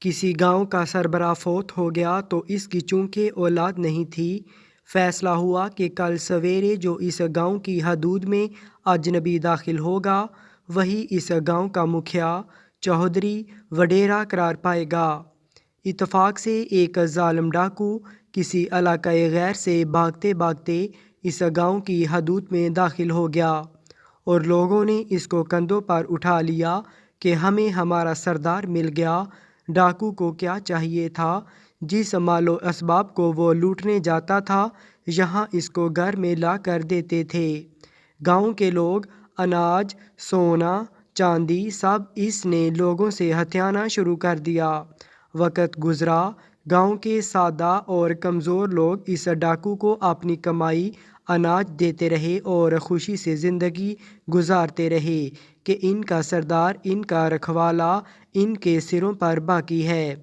کسی گاؤں کا سربراہ فوت ہو گیا تو اس کی چونکہ اولاد نہیں تھی، فیصلہ ہوا کہ کل سویرے جو اس گاؤں کی حدود میں اجنبی داخل ہوگا وہی اس گاؤں کا مکھیا چودھری وڈیرا قرار پائے گا۔ اتفاق سے ایک ظالم ڈاکو کسی علاقۂ غیر سے بھاگتے بھاگتے اس گاؤں کی حدود میں داخل ہو گیا اور لوگوں نے اس کو کندھوں پر اٹھا لیا کہ ہمیں ہمارا سردار مل گیا۔ ڈاکو کو کیا چاہیے تھا؟ جس مال و اسباب کو وہ لوٹنے جاتا تھا یہاں اس کو گھر میں لا کر دیتے تھے۔ گاؤں کے لوگ اناج، سونا، چاندی سب اس نے لوگوں سے ہتھیانا شروع کر دیا۔ وقت گزرا، گاؤں کے سادہ اور کمزور لوگ اس ڈاکو کو اپنی کمائی اناج دیتے رہے اور خوشی سے زندگی گزارتے رہے کہ ان کا سردار، ان کا رکھوالا ان کے سروں پر باقی ہے۔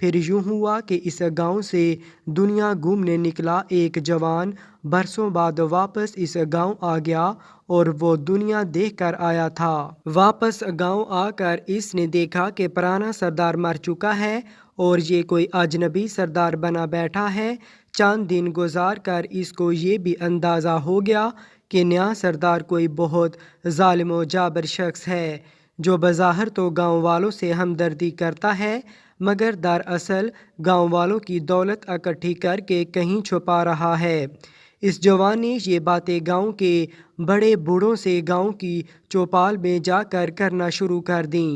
پھر یوں ہوا کہ اس گاؤں سے دنیا گھومنے نکلا ایک جوان برسوں بعد واپس اس گاؤں آ گیا اور وہ دنیا دیکھ کر آیا تھا۔ واپس گاؤں آ کر اس نے دیکھا کہ پرانا سردار مر چکا ہے اور یہ کوئی اجنبی سردار بنا بیٹھا ہے۔ چند دن گزار کر اس کو یہ بھی اندازہ ہو گیا کہ نیا سردار کوئی بہت ظالم و جابر شخص ہے جو بظاہر تو گاؤں والوں سے ہمدردی کرتا ہے مگر دراصل گاؤں والوں کی دولت اکٹھی کر کے کہیں چھپا رہا ہے۔ اس جوان نے یہ باتیں گاؤں کے بڑے بوڑھوں سے گاؤں کی چوپال میں جا کر کرنا شروع کر دیں۔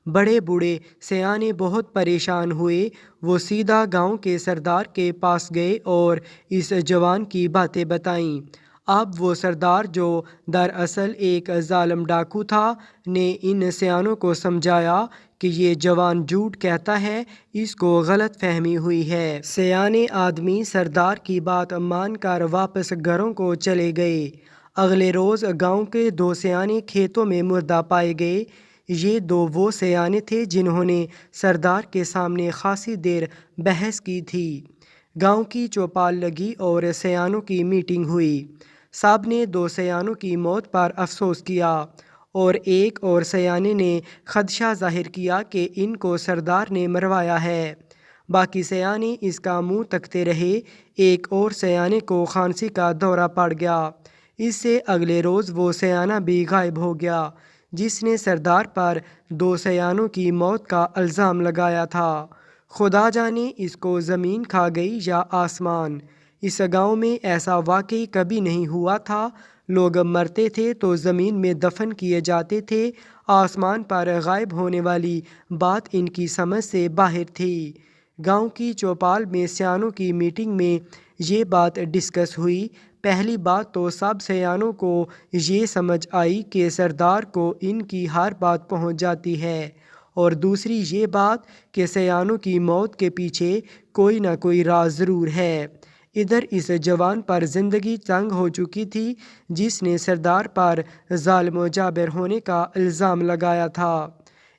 بڑے بوڑھے سیانے بہت پریشان ہوئے، وہ سیدھا گاؤں کے سردار کے پاس گئے اور اس جوان کی باتیں بتائیں۔ اب وہ سردار جو دراصل ایک ظالم ڈاکو تھا نے ان سیانوں کو سمجھایا کہ یہ جوان جھوٹ کہتا ہے، اس کو غلط فہمی ہوئی ہے۔ سیانے آدمی سردار کی بات مان کر واپس گھروں کو چلے گئے۔ اگلے روز گاؤں کے دو سیانے کھیتوں میں مردہ پائے گئے۔ یہ دو وہ سیانے تھے جنہوں نے سردار کے سامنے خاصی دیر بحث کی تھی۔ گاؤں کی چوپال لگی اور سیانوں کی میٹنگ ہوئی۔ سب نے دو سیانوں کی موت پر افسوس کیا اور ایک اور سیانے نے خدشہ ظاہر کیا کہ ان کو سردار نے مروایا ہے۔ باقی سیانے اس کا منہ تکتے رہے۔ ایک اور سیانے کو کھانسی کا دورہ پڑ گیا۔ اس سے اگلے روز وہ سیانہ بھی غائب ہو گیا جس نے سردار پر دو سیانوں کی موت کا الزام لگایا تھا۔ خدا جانے اس کو زمین کھا گئی یا آسمان۔ اس گاؤں میں ایسا واقعی کبھی نہیں ہوا تھا۔ لوگ مرتے تھے تو زمین میں دفن کیے جاتے تھے۔ آسمان پر غائب ہونے والی بات ان کی سمجھ سے باہر تھی۔ گاؤں کی چوپال میں سیانوں کی میٹنگ میں یہ بات ڈسکس ہوئی۔ پہلی بات تو سب سیانوں کو یہ سمجھ آئی کہ سردار کو ان کی ہر بات پہنچ جاتی ہے اور دوسری یہ بات کہ سیانوں کی موت کے پیچھے کوئی نہ کوئی راز ضرور ہے۔ ادھر اس جوان پر زندگی تنگ ہو چکی تھی جس نے سردار پر ظالم و جابر ہونے کا الزام لگایا تھا۔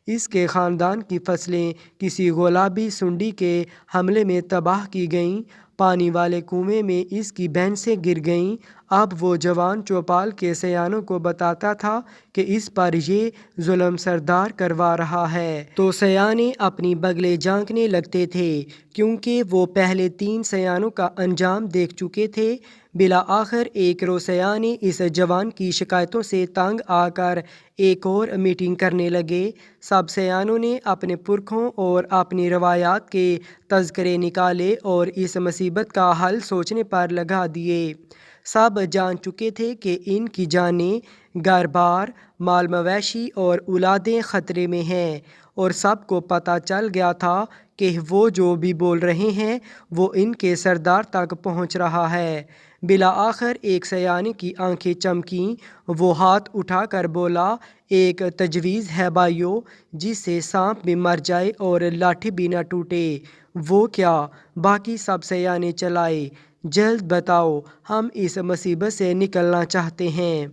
اس کے خاندان کی فصلیں کسی گلابی سونڈی کے حملے میں تباہ کی گئیں۔ پانی والے کنویں میں اس کی بھینسیں گر گئیں۔ اب وہ جوان چوپال کے سیانوں کو بتاتا تھا کہ اس پر یہ ظلم سردار کروا رہا ہے تو سیانے اپنی بگلیں جھانکنے لگتے تھے کیونکہ وہ پہلے تین سیانوں کا انجام دیکھ چکے تھے۔ بالآخر ایک روز سیانے اس جوان کی شکایتوں سے تنگ آ کر ایک اور میٹنگ کرنے لگے۔ سب سیانوں نے اپنے پرکھوں اور اپنی روایات کے تذکرے نکالے اور اس مصیبت کا حل سوچنے پر لگا دیے۔ سب جان چکے تھے کہ ان کی جانیں، گھر بار، مال مویشی اور اولادیں خطرے میں ہیں اور سب کو پتہ چل گیا تھا کہ وہ جو بھی بول رہے ہیں وہ ان کے سردار تک پہنچ رہا ہے۔ بالآخر ایک سیانے کی آنکھیں چمکیں، وہ ہاتھ اٹھا کر بولا، ایک تجویز ہے بھائیو، جس سے سانپ بھی مر جائے اور لاٹھی بھی نہ ٹوٹے۔ وہ کیا؟ باقی سب سیانے چلائے۔ جلد بتاؤ، ہم اس مصیبت سے نکلنا چاہتے ہیں۔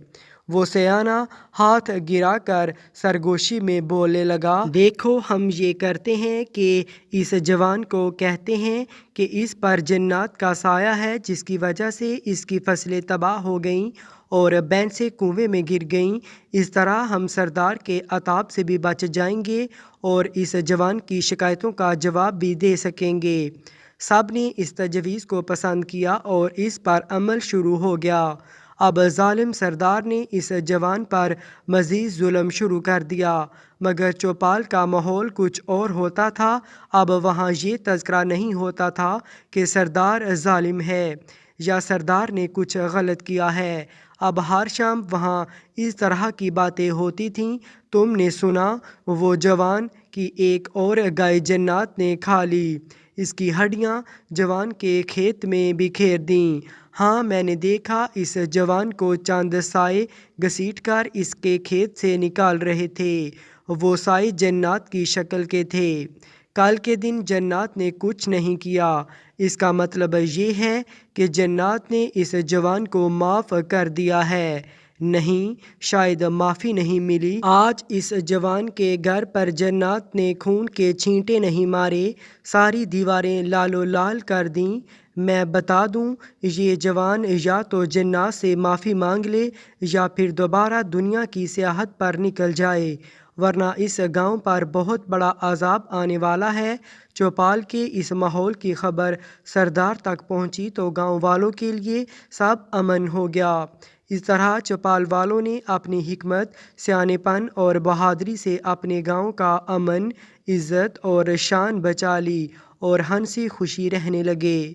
وہ سیانہ ہاتھ گرا کر سرگوشی میں بولنے لگا، دیکھو ہم یہ کرتے ہیں کہ اس جوان کو کہتے ہیں کہ اس پر جنات کا سایہ ہے، جس کی وجہ سے اس کی فصلیں تباہ ہو گئیں اور بھینسیں کنویں میں گر گئیں۔ اس طرح ہم سردار کے عتاب سے بھی بچ جائیں گے اور اس جوان کی شکایتوں کا جواب بھی دے سکیں گے۔ سب نے اس تجویز کو پسند کیا اور اس پر عمل شروع ہو گیا۔ اب ظالم سردار نے اس جوان پر مزید ظلم شروع کر دیا، مگر چوپال کا ماحول کچھ اور ہوتا تھا۔ اب وہاں یہ تذکرہ نہیں ہوتا تھا کہ سردار ظالم ہے یا سردار نے کچھ غلط کیا ہے۔ اب ہر شام وہاں اس طرح کی باتیں ہوتی تھیں، تم نے سنا وہ جوان کی ایک اور گائے جنات نے کھا لی، اس کی ہڈیاں جوان کے کھیت میں بکھیر دیں۔ ہاں میں نے دیکھا اس جوان کو چند سائے گھسیٹ کر اس کے کھیت سے نکال رہے تھے، وہ سائے جنات کی شکل کے تھے۔ کل کے دن جنات نے کچھ نہیں کیا، اس کا مطلب یہ ہے کہ جنات نے اس جوان کو معاف کر دیا ہے؟ نہیں، شاید معافی نہیں ملی۔ آج اس جوان کے گھر پر جنات نے خون کے چھینٹے نہیں مارے، ساری دیواریں لال و لال کر دیں۔ میں بتا دوں، یہ جوان یا تو جنات سے معافی مانگ لے یا پھر دوبارہ دنیا کی سیاحت پر نکل جائے، ورنہ اس گاؤں پر بہت بڑا عذاب آنے والا ہے۔ چوپال کے اس ماحول کی خبر سردار تک پہنچی تو گاؤں والوں کے لیے سب امن ہو گیا۔ اس طرح چوپال والوں نے اپنی حکمت، سیانے پن اور بہادری سے اپنے گاؤں کا امن، عزت اور شان بچا لی اور ہنسی خوشی رہنے لگے۔